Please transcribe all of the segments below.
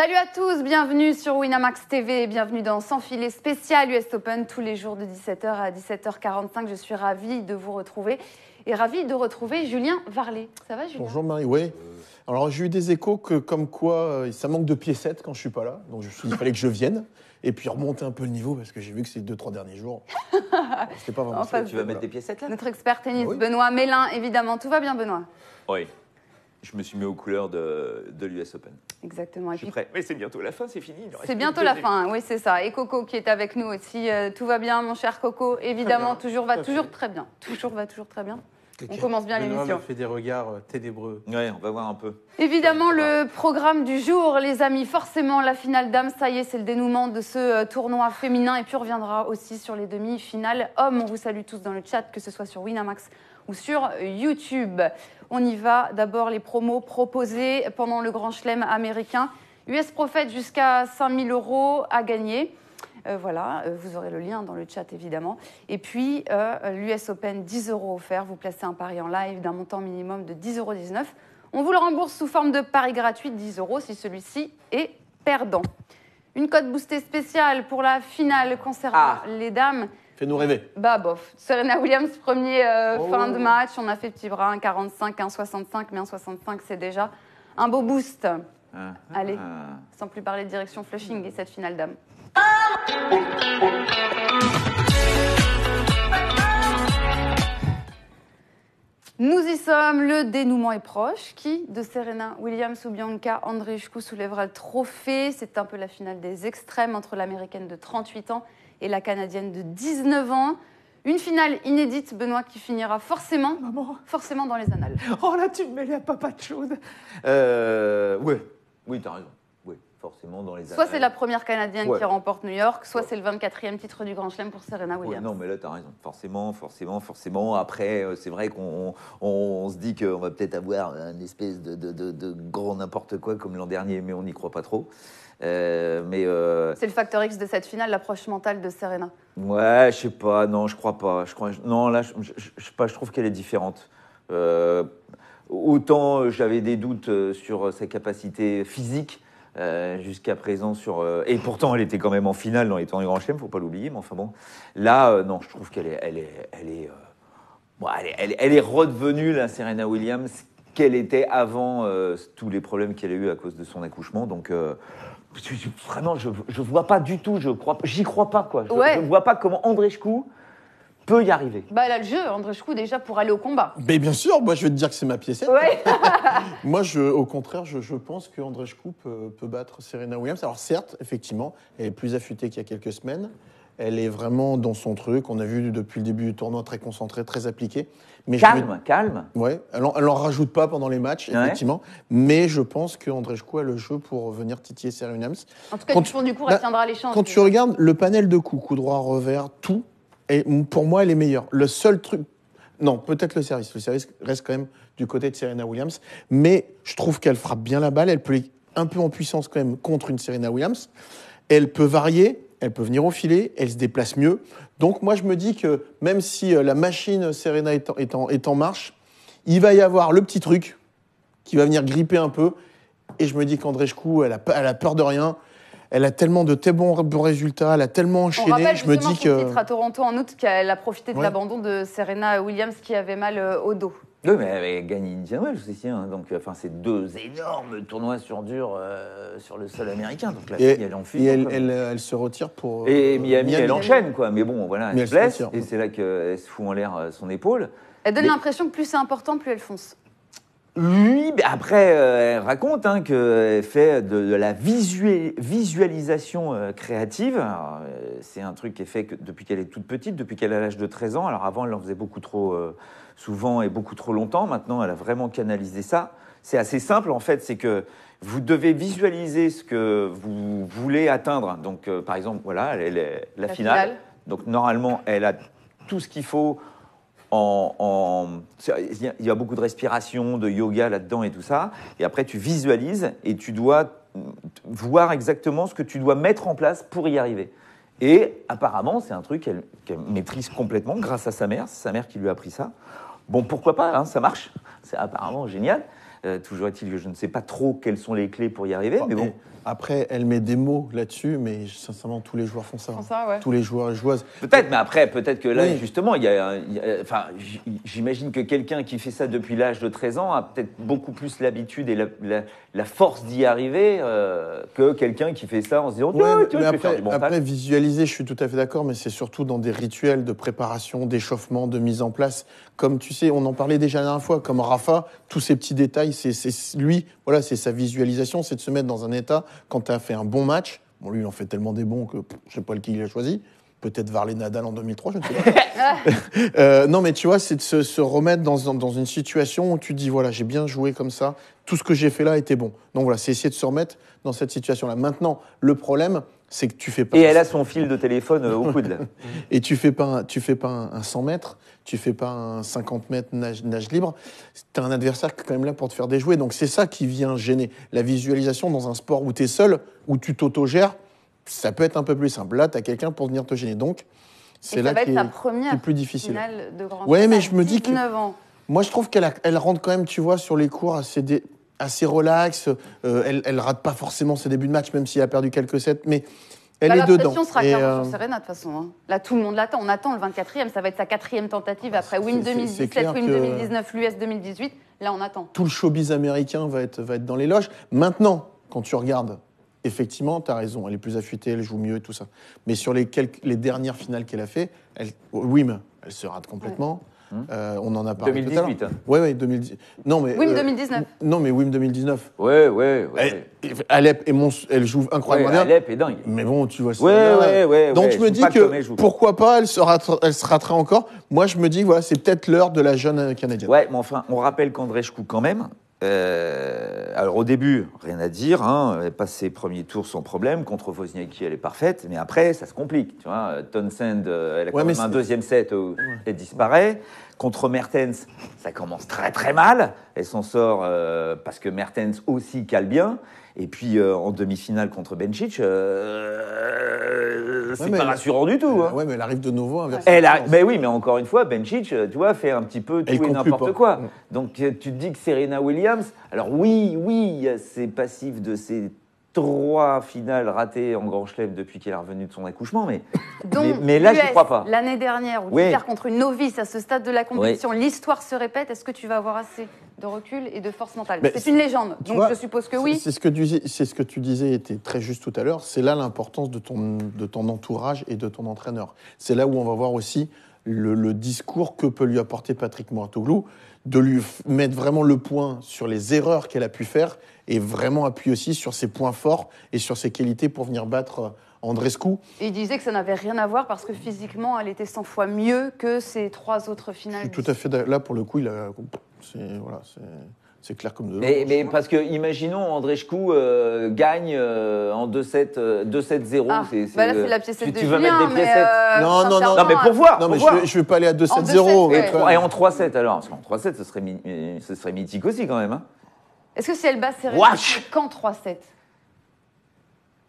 Salut à tous, bienvenue sur Winamax TV, bienvenue dans Sans filet spécial US Open tous les jours de 17h à 17h45. Je suis ravie de vous retrouver et ravie de retrouver Julien Varlet. Ça va Julien? Bonjour Marie, oui. Alors j'ai eu des échos comme quoi ça manque de piécettes quand je suis pas là, donc il fallait que je vienne et puis remonter un peu le niveau parce que j'ai vu que ces 2-3 derniers jours, c'était pas vraiment ça. Tu vas mettre des piécettes là? Notre expert tennis, Oui. Benoît Mélin, évidemment. Tout va bien Benoît? Oui. Je me suis mis aux couleurs de l'US Open. Exactement. Je suis prêt. Mais c'est bientôt la fin, c'est fini. C'est bientôt la fin, oui c'est ça. Et Coco qui est avec nous aussi. Tout va bien mon cher Coco? Évidemment, toujours très bien. Toujours très bien. On commence bien Benoît l'émission. me fait des regards ténébreux. Ouais, on va voir un peu. Évidemment, le programme du jour, les amis, forcément la finale dames, ça y est, c'est le dénouement de ce tournoi féminin. Et puis on reviendra aussi sur les demi-finales hommes. On vous salue tous dans le chat, que ce soit sur Winamax ou sur YouTube. On y va. D'abord, les promos proposés pendant le Grand Chelem américain. US Prophet jusqu'à 5 000 € à gagner. Voilà, vous aurez le lien dans le chat évidemment. Et puis, l'US Open, 10 € offerts. Vous placez un pari en live d'un montant minimum de 10,19 €. On vous le rembourse sous forme de pari gratuit, 10 € si celui-ci est perdant. Une cote boostée spéciale pour la finale concernant les dames. Fais-nous rêver. Bah bof. Serena Williams, premier fin de match. On a fait petit bras, 1,45, 1,65. Mais 1,65, c'est déjà un beau boost. Allez, sans plus parler de direction Flushing et cette finale dame. Nous y sommes, le dénouement est proche. Qui de Serena Williams ou Bianca Andreescu soulèvera le trophée? C'est un peu la finale des extrêmes entre l'américaine de 38 ans et la canadienne de 19 ans. Une finale inédite, Benoît, qui finira forcément dans les annales. Oh là, tu me mets la papate chaude. Oui, t'as raison. Oui, forcément dans les Soit c'est la première canadienne Ouais. qui remporte New York, soit c'est le 24e titre du Grand Chelem pour Serena Ouais, Williams. non, mais là, t'as raison. Forcément. Après, c'est vrai qu'on se dit qu'on va peut-être avoir une espèce de grand n'importe quoi comme l'an dernier, mais on n'y croit pas trop. C'est le facteur X de cette finale, l'approche mentale de Serena. Ouais, je sais pas, non, je crois pas. Non, là, je sais pas, je trouve qu'elle est différente. Autant j'avais des doutes sur sa capacité physique jusqu'à présent et pourtant elle était quand même en finale dans les tournois Grand Chelem, faut pas l'oublier. Mais enfin bon, là, non, je trouve qu'elle est redevenue la Serena Williams qu'elle était avant tous les problèmes qu'elle a eu à cause de son accouchement. Donc vraiment, je vois pas du tout, j'y crois pas quoi. Je vois pas comment Andreescu peut y arriver. Bah, elle a le jeu, Andreescu, déjà pour aller au combat. Mais bien sûr, moi je vais te dire que c'est ma piécette. Ouais. Moi, au contraire, je pense que Andreescu peut battre Serena Williams. Alors certes, effectivement, elle est plus affûtée qu'il y a quelques semaines. Elle est vraiment dans son truc. On a vu depuis le début du tournoi très concentrée, très appliquée. Mais Calme. Ouais, elle en rajoute pas pendant les matchs, effectivement. Mais je pense que Andreescu a le jeu pour venir titiller Serena Williams. En tout cas, du fond du cours, elle tiendra les chances. Quand tu regardes le panel de coups, coup droit, revers, tout, et pour moi, elle est meilleure. Le seul truc... Non, peut-être le service. Le service reste quand même du côté de Serena Williams. Mais je trouve qu'elle frappe bien la balle. Elle peut aller un peu en puissance quand même contre une Serena Williams. Elle peut varier. Elle peut venir au filet. Elle se déplace mieux. Donc moi, je me dis que même si la machine Serena est en marche, il va y avoir le petit truc qui va venir gripper un peu. Et je me dis qu'Andreescu, elle a peur de rien. Elle a tellement de très bons résultats, elle a tellement enchaîné. On rappelle je me dis son que titre à Toronto en août, qu'elle a profité de l'abandon de Serena Williams qui avait mal au dos. Oui, mais elle avait gagné Indian Wells aussi. Donc, c'est deux énormes tournois sur dur sur le sol américain. Donc la fille, elle en fuit. Et elle se retire pour. Et Miami, elle enchaîne, quoi. Mais bon, voilà, elle se blesse. Et c'est là qu'elle se fout en l'air son épaule. Elle donne l'impression que plus c'est important, plus elle fonce. Oui, mais après, elle raconte qu'elle fait de la visualisation créative. Alors, c'est un truc qu'elle fait depuis qu'elle est toute petite, depuis qu'elle a l'âge de 13 ans. Alors avant, elle en faisait beaucoup trop souvent et beaucoup trop longtemps. Maintenant, elle a vraiment canalisé ça. C'est assez simple, en fait. C'est que vous devez visualiser ce que vous voulez atteindre. Donc, par exemple, voilà, la finale. Donc, normalement, elle a tout ce qu'il faut. Il y a beaucoup de respiration, de yoga là-dedans et tout ça. Et après, tu visualises et tu dois voir exactement ce que tu dois mettre en place pour y arriver. Et apparemment, c'est un truc qu'elle maîtrise complètement grâce à sa mère. C'est sa mère qui lui a appris ça. Bon, pourquoi pas, ça marche. C'est apparemment génial. Toujours est-il que je ne sais pas trop quelles sont les clés pour y arriver, mais bon. Après, elle met des mots là-dessus, mais sincèrement, tous les joueurs font ça. Font ça, ouais. Tous les joueurs et joueuses. Peut-être, mais après, peut-être que là, Oui. justement, enfin, j'imagine que quelqu'un qui fait ça depuis l'âge de 13 ans a peut-être beaucoup plus l'habitude et la force d'y arriver que quelqu'un qui fait ça en se disant Ouais, tiens, mais je vais faire du mental. après, visualiser, je suis tout à fait d'accord, mais c'est surtout dans des rituels de préparation, d'échauffement, de mise en place. Comme tu sais, on en parlait déjà la dernière fois, comme Rafa, tous ces petits détails, c'est lui, voilà, c'est sa visualisation, c'est de se mettre dans un état quand tu as fait un bon match. Bon, lui, il en fait tellement des bons que je sais pas lequel il a choisi. Peut-être Varley Nadal en 2003, je ne sais pas. Non, mais tu vois, c'est de se remettre dans une situation où tu te dis, voilà, j'ai bien joué comme ça, tout ce que j'ai fait là était bon. Donc voilà, c'est essayer de se remettre dans cette situation-là. Maintenant, le problème, c'est que tu fais pas... Et elle a son fil de téléphone au coude, là. Et tu fais pas un 100 mètres, tu fais pas un 50 mètres nage libre. Tu as un adversaire qui est quand même là pour te faire déjouer. Donc c'est ça qui vient gêner. La visualisation dans un sport où tu es seul, où tu t'autogères, ça peut être un peu plus simple. Là, tu as quelqu'un pour venir te gêner. Donc c'est là va qui être sa est première plus difficile. finale de Grand Ouais, Chelem mais à je me dis que- 19 ans. Moi, je trouve elle rentre quand même, tu vois, sur les cours assez relax. Elle rate pas forcément ses débuts de match, même si elle a perdu quelques sets. Mais elle est la dedans. pression sera Et, clairement sur Serena, de toute façon. Hein. Là, tout le monde l'attend. On attend le 24e. Ça va être sa 4e tentative après Wim c'est 2017, clair Wim que- 2019, l'US 2018. Là, on attend. tout le showbiz américain va être dans les loges. Maintenant, quand tu regardes, effectivement, tu as raison, elle est plus affûtée, elle joue mieux et tout ça. Mais sur les dernières finales qu'elle a fait, Wim, elle se rate complètement. On en a parlé tout à l'heure. 2018. Hein. Oui, 2010. Non, mais, Wim 2019. Non, mais Wim 2019. Ouais. Alep, elle joue incroyablement bien. Alep est dingue. Mais bon, tu vois. Ouais. Donc je me joue dis pas comme elle que joue. pourquoi pas, elle se ratera encore. Moi, je me dis, voilà, c'est peut-être l'heure de la jeune Canadienne. Ouais, mais enfin, on rappelle qu'Andreescu, quand même, alors au début, rien à dire, hein, elle passe ses premiers tours sans problème. Contre Wozniacki, elle est parfaite, mais après, ça se complique. Tu vois, Townsend, elle a quand même un deuxième set où elle disparaît. Contre Mertens, ça commence très très mal. Elle s'en sort parce que Mertens aussi cale bien. Et puis en demi-finale contre Bencic, c'est mais pas rassurant du tout. Hein. Ouais, mais elle arrive de nouveau inversée. Mais oui, mais encore une fois, Bencic, tu vois, fait un petit peu tout Elle et conclut n'importe pas. quoi. Donc tu te dis que Serena Williams, alors oui, il y a ses passifs de ses 3 finales ratées en Grand Chelem depuis qu'elle est revenue de son accouchement, mais là, j'y crois pas. L'année dernière, où Oui. tu perds contre une novice à ce stade de la compétition, l'histoire se répète. Est-ce que tu vas avoir assez de recul et de force mentale? Mais C'est une légende, tu donc vois, je suppose que oui. C'est ce que tu disais était très juste tout à l'heure. C'est là l'importance de ton entourage et de ton entraîneur. C'est là où on va voir aussi le discours que peut lui apporter Patrick Mouratoglou, de lui mettre vraiment le point sur les erreurs qu'elle a pu faire et vraiment appuyer aussi sur ses points forts et sur ses qualités pour venir battre Andreescu. Et il disait que ça n'avait rien à voir parce que physiquement, elle était 100 fois mieux que ses 3 autres Je finales. suis tout à fait là pour le coup, c'est clair comme de l'eau. Mais parce que, imaginons, Andreescu gagne en 2-7, 2-7-0. Ah, bah là, c'est la piécette de tu vas Julien, mettre des mais piécettes. Non, Non, mais pour voir. Non, mais pour voir. je vais pas aller à 2-7-0. En 2-7, mais ouais. Et en 3-7 alors, parce qu'en 3-7, ce serait mythique aussi quand même. Hein. Est-ce que si elle bat Serena, Wesh qu'en 3-7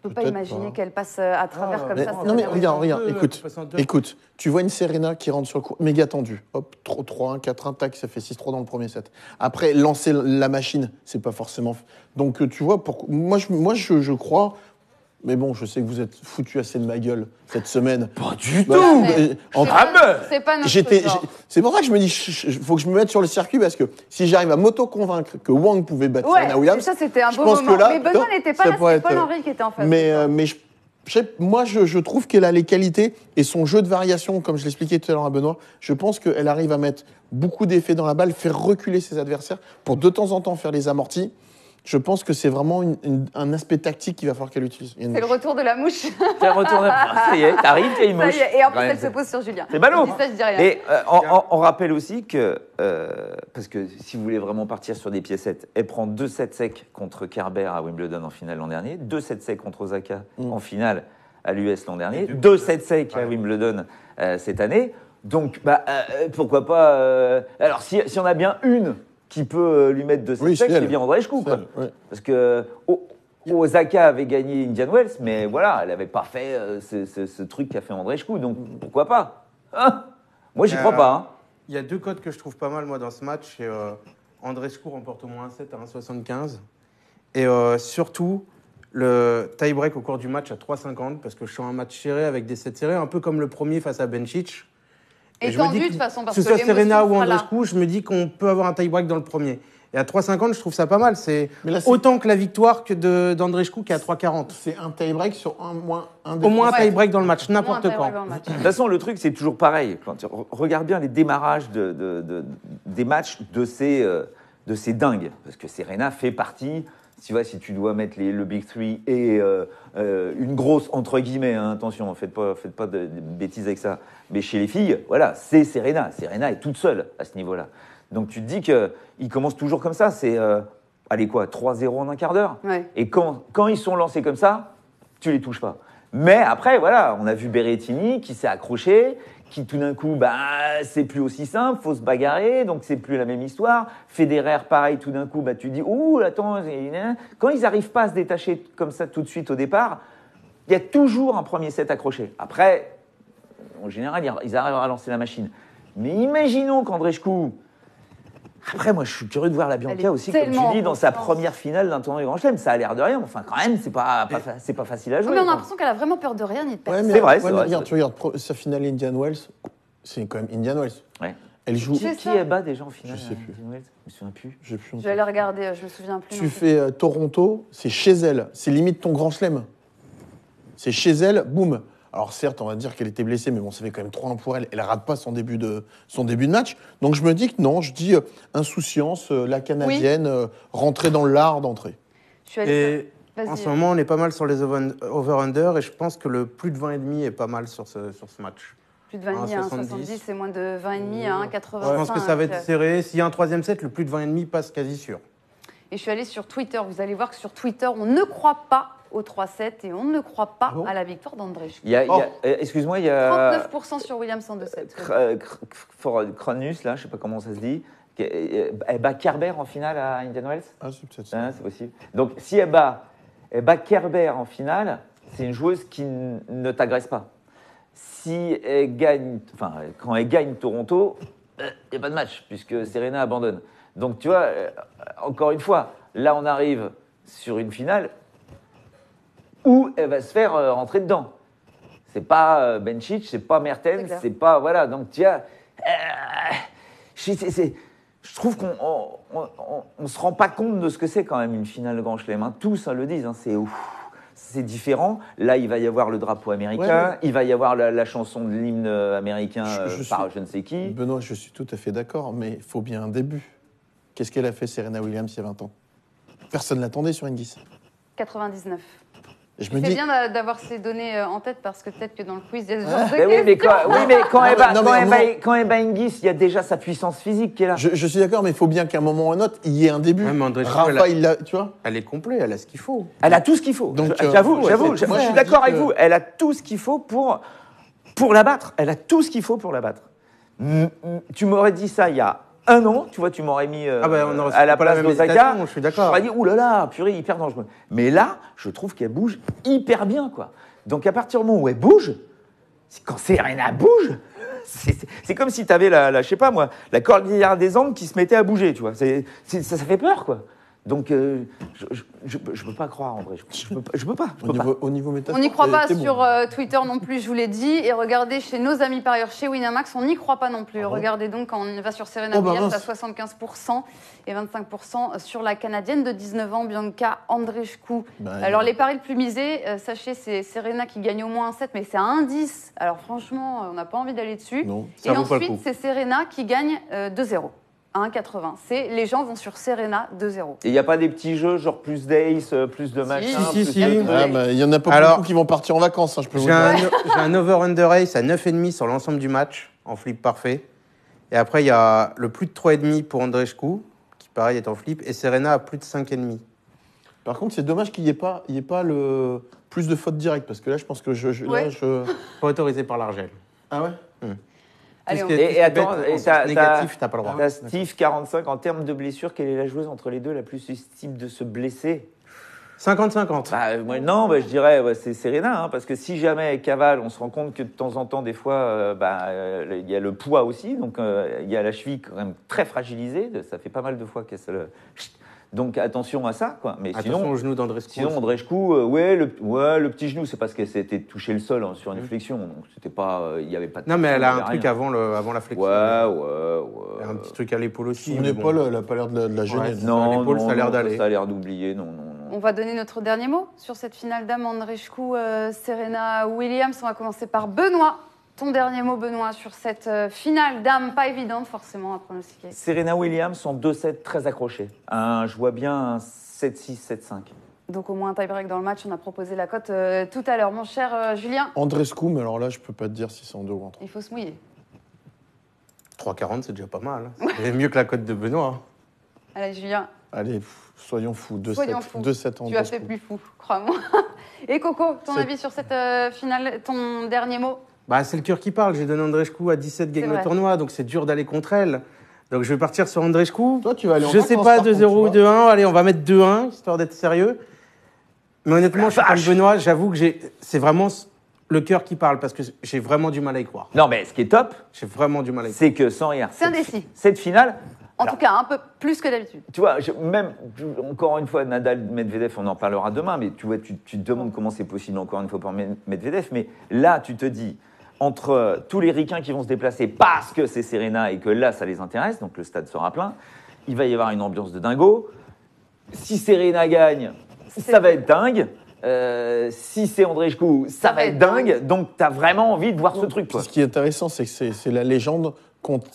Je peux pas Peut-être imaginer pas. qu'elle passe à travers comme Mais- ça. non mais Serena regarde, Williams. écoute, tu vois une Serena qui rentre sur le court, méga tendue, hop, 3-1, 4-1, tac, ça fait 6-3 dans le premier set. Après, lancer la machine, c'est pas forcément... Donc tu vois, moi je crois... Mais bon, je sais que vous êtes foutu assez de ma gueule cette semaine. Pas du Bah, tout. mais- en- C'est pas notre J'étais, genre. c'est pour ça que je me dis, faut que je me mette sur le circuit parce que si j'arrive à m'auto-convaincre que Wang pouvait battre Ouais, Serena Williams, ça c'était un je beau pense moment. que là, mais Benoît n'était pas ça là, pourrait c'était Paul être- Henry qui était en face. mais moi, je trouve qu'elle a les qualités et son jeu de variation, comme je l'expliquais tout à l'heure à Benoît, je pense qu'elle arrive à mettre beaucoup d'effets dans la balle, faire reculer ses adversaires pour de temps en temps faire les amortis. Je pense que c'est vraiment un aspect tactique qu'il va falloir qu'elle utilise. Il y a une C'est le mouche. retour de la mouche. Tu retournes. Ça y est, t'arrives, t'as une Ça mouche. y est, et en plus Ouais, elle se pose sur Julien. C'est ballot. Je dis ça, je dis rien. Et on rappelle aussi que, parce que si vous voulez vraiment partir sur des piécettes, elle prend 2 sets secs contre Kerber à Wimbledon en finale l'an dernier, 2 sets secs contre Osaka en finale à l'US l'an dernier, 2 sets secs à Wimbledon cette année. Donc, pourquoi pas... alors, si on a bien une qui peut lui mettre 2 sets Oui, secs, c'est c'est elle. bien Andreescu. quoi. Ouais. Parce que Osaka avait gagné Indian Wells, mais voilà, elle n'avait pas fait ce truc qu'a fait Andreescu, donc pourquoi pas hein. Moi, j'y crois pas. Hein. Il y a 2 codes que je trouve pas mal, moi, dans ce match. Andreescu remporte au moins un 7 à 1,75. Et surtout, le tie-break au cours du match à 3,50, parce que je sens un match serré avec des sets serrés, un peu comme le premier face à Bencic. Et je me tendu dis de toute façon, parce que que ce soit Serena l'émotion ou sera là. Andreescu, je me dis qu'on peut avoir un tie-break dans le premier. Et à 3,50, je trouve ça pas mal. C'est Mais là, autant que la victoire d'Andreescu qui est à 3,40. C'est un tie-break sur un Au moins un Ouais. tie-break dans le match, Moins un n'importe tie-break quand. dans le match. De toute façon, le truc, c'est toujours pareil. Quand tu regardes bien les démarrages des matchs de ces dingues. Parce que Serena fait partie, tu vois, si tu dois mettre le Big Three et une grosse, entre guillemets, hein, attention, faites pas de bêtises avec ça. Mais chez les filles, voilà, c'est Serena. Serena est toute seule à ce niveau-là. Donc tu te dis qu'ils commencent toujours comme ça. C'est, allez quoi, 3-0 en un quart d'heure. Ouais. Et quand ils sont lancés comme ça, tu les touches pas. Mais après, voilà, on a vu Berrettini qui s'est accroché, qui tout d'un coup, c'est plus aussi simple, faut se bagarrer, donc c'est plus la même histoire. Federer, pareil, tout d'un coup, tu dis, ouh, attends, quand ils n'arrivent pas à se détacher comme ça tout de suite au départ, il y a toujours un premier set accroché. Après, en général, ils arrivent à lancer la machine. Mais imaginons qu'Andreescu... Après, moi, je suis curieux de voir la Elle est Bianca aussi, comme tellement tu dis, dans sa constante. première finale d'un tournoi du Grand Chelem. Ça a l'air de rien. Enfin, quand même, c'est pas facile à jouer. Mais on a quoi. l'impression qu'elle a vraiment peur de rien ni de personne. C'est vrai, mais c'est vrai. regarde, tu regardes sa finale Indian Wells, c'est quand même Indian Wells. Ouais. Elle joue. C'est Qui ça. est bas déjà en finale Je sais plus. Indian Wells Je me souviens plus. Je sais plus. Je vais aller regarder, je me souviens plus. Tu non plus. fais Toronto, c'est chez elle. C'est limite ton grand chelem. C'est chez elle, boum. Alors certes, on va dire qu'elle était blessée, mais bon, ça fait quand même 3-1 pour elle. Elle rate pas son début de match. Donc je me dis que non, je dis insouciance, la Canadienne, rentrer dans l'art d'entrée. Je suis allée Et Vas-y. en ce moment, on est pas mal sur les over-under, et je pense que le plus de 20,5 est pas mal sur ce match. Plus de 20,5 à 1,70. 70, c'est moins de 20,5 à 1,85. Je pense que ça va être serré. S'il y a un troisième set, le plus de 20,5 passe quasi sûr. Et je suis allée sur Twitter. Vous allez voir que sur Twitter, on ne croit pas au 3-7 et on ne croit pas bon à la victoire d'Andreescu. Excuse-moi, il y a 39% sur Williams en 2-7. Cronus, là, je sais pas comment ça se dit. Elle bat Kerber en finale à Indian Wells. Ah, c'est peut-être ça. Hein, c'est possible. Donc, si elle bat Kerber en finale, c'est une joueuse qui ne t'agresse pas. Si elle gagne, enfin, quand elle gagne Toronto, il n'y a pas de match, puisque Serena abandonne. Donc, tu vois, encore une fois, là, on arrive sur une finale où elle va se faire rentrer dedans. C'est pas Bencic, c'est pas C'est Mertens, clair. c'est pas... Voilà, donc, tu vois... je trouve qu'on on se rend pas compte de ce que c'est quand même une finale de Grand Chelem. Hein. Tous le disent, hein, c'est différent. Là, il va y avoir le drapeau américain, Ouais, il va y avoir la chanson de l'hymne américain par je ne sais qui. Benoît, je suis tout à fait d'accord, mais il faut bien un début. Qu'est-ce qu'elle a fait, Serena Williams, il y a 20 ans? Personne ne l'attendait sur Indies. 99. Et je C'est me dis, bien d'avoir ces données en tête parce que peut-être que dans le quiz, il y a ce genre de Mais oui, mais quand elle bat, Non, mais quand elle bat Hingis, il y a déjà sa puissance physique qui est là. je suis d'accord, mais il faut bien qu'à un moment ou à un autre, il y ait un début. Ouais, mais Andreescu, Rafa, il l'a, tu vois. Elle est complète, elle a ce qu'il faut. Elle a tout ce qu'il faut. Donc, J'avoue, ouais, moi moi, je je suis d'accord dis avec que- vous. Elle a tout ce qu'il faut pour la battre. Elle a tout ce qu'il faut pour la battre. Tu m'aurais dit ça il y a un an, tu vois, tu m'aurais mis On aurait à la pas la place même d'Osaka. hésitation, je suis d'accord. J'aurais dit, oulala, purée, hyper dangereux. Mais là, je trouve qu'elle bouge hyper bien, quoi. Donc, à partir du moment où elle bouge, quand Serena bouge, c'est comme si tu avais je sais pas moi, la cordillère des Andes qui se mettait à bouger, tu vois. Ça fait peur, quoi. Donc, je peux pas croire, en vrai. Je peux pas. Au niveau métaphore, On n'y croit pas t'es bon. sur Twitter non plus, je vous l'ai dit. Et regardez chez nos amis parieurs, chez Winamax, on n'y croit pas non plus. Ah bon Regardez donc quand on va sur Serena Oh, bah Williams à mince. 75% et 25% sur la Canadienne de 19 ans, Bianca Andreescu. Bah, Alors les paris le plus misés, sachez, c'est Serena qui gagne au moins un 7, mais c'est à 1,10. Alors franchement, on n'a pas envie d'aller dessus. Non. Et Ça vaut pas le ensuite, coup. c'est Serena qui gagne 2-0. À 1,80. Les gens vont sur Serena 2-0. Et il n'y a pas des petits jeux, genre plus d'ace, plus de machin. Si, plus si. de- Ah, bah, il y en a pas Alors, beaucoup qui vont partir en vacances, hein, je peux vous J'ai dire. un over-under race à 9,5 sur l'ensemble du match, en flip parfait. Et après, il y a le plus de 3,5 pour Andreescu, qui pareil est en flip, et Serena à plus de 5,5. Par contre, c'est dommage qu'il n'y ait pas le plus de fautes directes, parce que là, je pense que Ouais. Pas autorisé par l'Argel. Ah ouais. Allez, Tout on- ce qui est- Et attends, tout ce qui est et bête, t'as- négatif, t'as pas le droit. T'as Steve 45 en termes de blessure. Quelle est la joueuse entre les deux la plus susceptible de se blesser? 50-50. Moi, non, je dirais c'est Serena, hein, parce que si jamais elle cavale, on se rend compte que de temps en temps, des fois, il y a le poids aussi, donc il y a la cheville quand même très fragilisée, ça fait pas mal de fois qu'elle se le... Donc attention à ça, quoi. Mais Attention sinon, au genou d'Andreescu. Sinon, Andreescu, le petit genou, c'est parce qu'elle s'était touché le sol sur une flexion, donc c'était pas, il y avait pas de. Non, mais elle a un rien. truc avant la flexion. Ouais. Elle a un petit truc à l'épaule aussi. Son mais épaule, elle n'a pas l'air de la gêner. Ouais, Non, l'épaule, ça a l'air d'aller. Ça a l'air d'oublier, non. On va donner notre dernier mot sur cette finale dame Andreescu, Serena Williams. On va commencer par Benoît. Ton dernier mot, Benoît, sur cette finale dame, pas évidente forcément à pronostiquer. Serena Williams en 2-7 très accroché. Je vois bien un 7-6, 7-5. Donc au moins un tie-break dans le match, on a proposé la cote tout à l'heure. Mon cher Julien, Andreescu, mais alors là, je peux pas te dire si c'est en 2 ou en 3. il faut se mouiller. 3,40, c'est déjà pas mal. C'est mieux que la cote de Benoît. Allez Julien, Allez, soyons fous. 2-7 soyons fous. 2-7 Tu as fait plus fou, crois-moi. Et Coco, ton avis sur cette finale, ton dernier mot? C'est le cœur qui parle. J'ai donné Andreescu à 17 games vrai. le tournoi, donc c'est dur d'aller contre elle. Donc je vais partir sur Andreescu. Toi, tu vas aller en Je sais vacances, pas, par contre, 2-0 ou tu vois. 2-1. Allez, on va mettre 2-1, histoire d'être sérieux. Mais honnêtement, je suis comme Benoît. J'avoue que c'est vraiment le cœur qui parle, parce que j'ai vraiment du mal à y croire. Non, mais ce qui est top, J'ai vraiment du mal à y croire. c'est que sans rire. C'est indécis. Cette finale. En alors, tout cas, un peu plus que d'habitude. Tu vois, encore une fois, Nadal, Medvedev, on en parlera demain, mais tu vois, tu te demandes comment c'est possible encore une fois pour Medvedev, mais là, tu te dis, entre tous les ricains qui vont se déplacer parce que c'est Serena et que là, ça les intéresse, donc le stade sera plein, il va y avoir une ambiance de dingo. Si Serena gagne, ça va être dingue. Si c'est Andreescu, ça va être dingue. Donc, tu as vraiment envie de voir ce truc, quoi. Ce qui est intéressant, c'est que c'est la légende contre,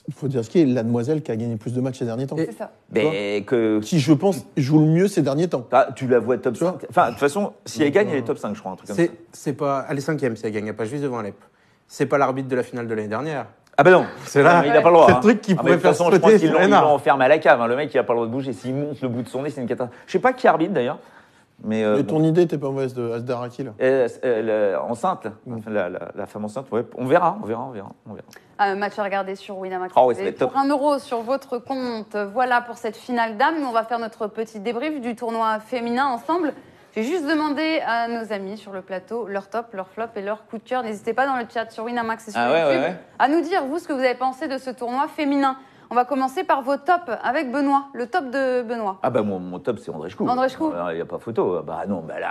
il faut dire ce qui est, la demoiselle qui a gagné plus de matchs ces derniers temps. C'est ça. Mais que Qui, je pense, joue le mieux ces derniers temps. tu la vois top 5. Enfin, de toute façon, si elle gagne, elle est top 5, je crois, un truc comme ça. C'est pas. Elle est 5e si elle gagne, elle pas juste devant Alep. C'est pas l'arbitre de la finale de l'année dernière. Ah ben non, C'est là. mais il n'a pas le droit. C'est le truc qui mais pourrait de toute façon, faire je pense sauter qu'ils l'ont Serena. enfermé à la cave. Le mec, il n'a pas le droit de bouger. S'il monte le bout de son nez, c'est une catastrophe. Je sais pas qui arbitre d'ailleurs. Mais, Et bon. ton idée était pas mauvaise de Asdaraki, là. Enceinte, là. La femme enceinte, ouais. On verra. Un match à regarder sur Winamax. Ah ouais, ça va Et être top. pour 1 euro sur votre compte, voilà pour cette finale dame. Nous, on va faire notre petit débrief du tournoi féminin ensemble. J'ai juste demandé à nos amis sur le plateau leur top, leur flop et leur coup de cœur. N'hésitez pas dans le chat sur Winamax et sur YouTube à nous dire, vous, ce que vous avez pensé de ce tournoi féminin. On va commencer par vos tops avec Benoît, le top de Benoît. Ah bah mon top, c'est Andreescu. Andreescu. Il n'y a pas photo. Bah non, bah là,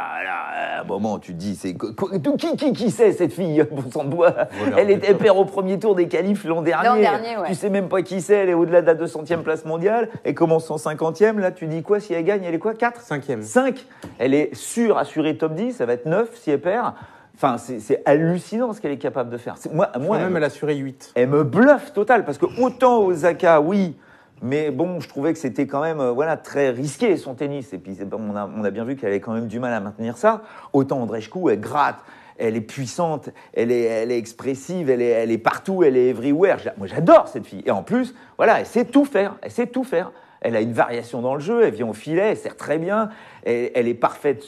à un moment, tu te dis, c'est qui c'est cette fille, bon sang de bois. Elle perd au premier tour des qualifs l'an dernier. L'an dernier, ouais. Tu sais même pas qui c'est, elle est au-delà de la 200e place mondiale. Elle commence en 50e, là, tu dis quoi, si elle gagne, elle est quoi, 4 5e. 5. Elle est assurée top 10, ça va être 9 si elle perd. Enfin, c'est hallucinant ce qu'elle est capable de faire. Moi, Même elle a assuré 8. elle me bluffe total, parce que autant Osaka, oui, mais bon, je trouvais que c'était quand même très risqué son tennis. Et puis on a bien vu qu'elle avait quand même du mal à maintenir ça. Autant Andreescu, elle gratte, elle est puissante, elle est expressive, elle est partout, elle est everywhere. Moi, j'adore cette fille. Et en plus, elle sait tout faire. Elle a une variation dans le jeu, elle vient au filet, elle sert très bien, elle est parfaite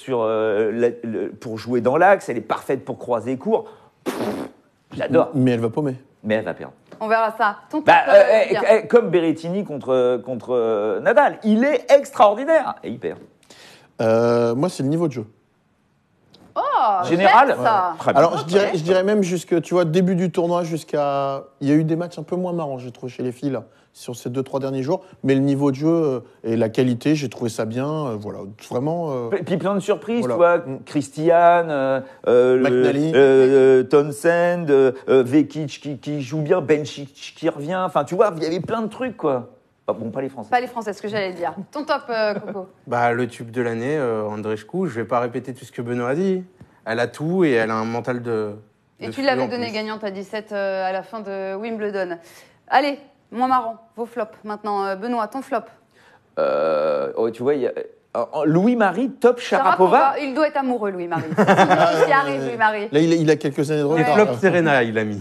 pour jouer dans l'axe, elle est parfaite pour croiser court. J'adore, Mais elle va paumer. mais elle va perdre. On verra ça. Ton top, Julien. Comme Berrettini contre Nadal, il est extraordinaire et il perd. Moi, c'est le niveau de jeu. Oh, Général, j'aime ça. très bien. Alors, je dirais même jusque, tu vois, début du tournoi jusqu'à... Il y a eu des matchs un peu moins marrants, j'ai trouvé, chez les filles, là, sur ces 2-3 derniers jours. Mais le niveau de jeu et la qualité, j'ai trouvé ça bien. Voilà, vraiment... Puis plein de surprises, Voilà. tu vois, Christiane, McNally. Townsend, Vekic qui joue bien, Benčić qui revient, enfin tu vois, il y avait plein de trucs quoi. Bon, pas les Français. Pas les Français, ce que j'allais dire. Ton top, Coco. Le tube de l'année, Andreescu, je vais pas répéter tout ce que Benoît a dit. Elle a tout et elle a un mental de. Et de tu feu l'avais en donné plus. gagnante à 17 à la fin de Wimbledon. Allez, moins marrant, vos flops. Maintenant, Benoît, ton flop. Tu vois, il y a Louis-Marie, top Sharapova. Il doit être amoureux, Louis-Marie. Il y arrive, Louis-Marie. Là, il a quelques années de Ouais. retard. Flop Serena, il a mis.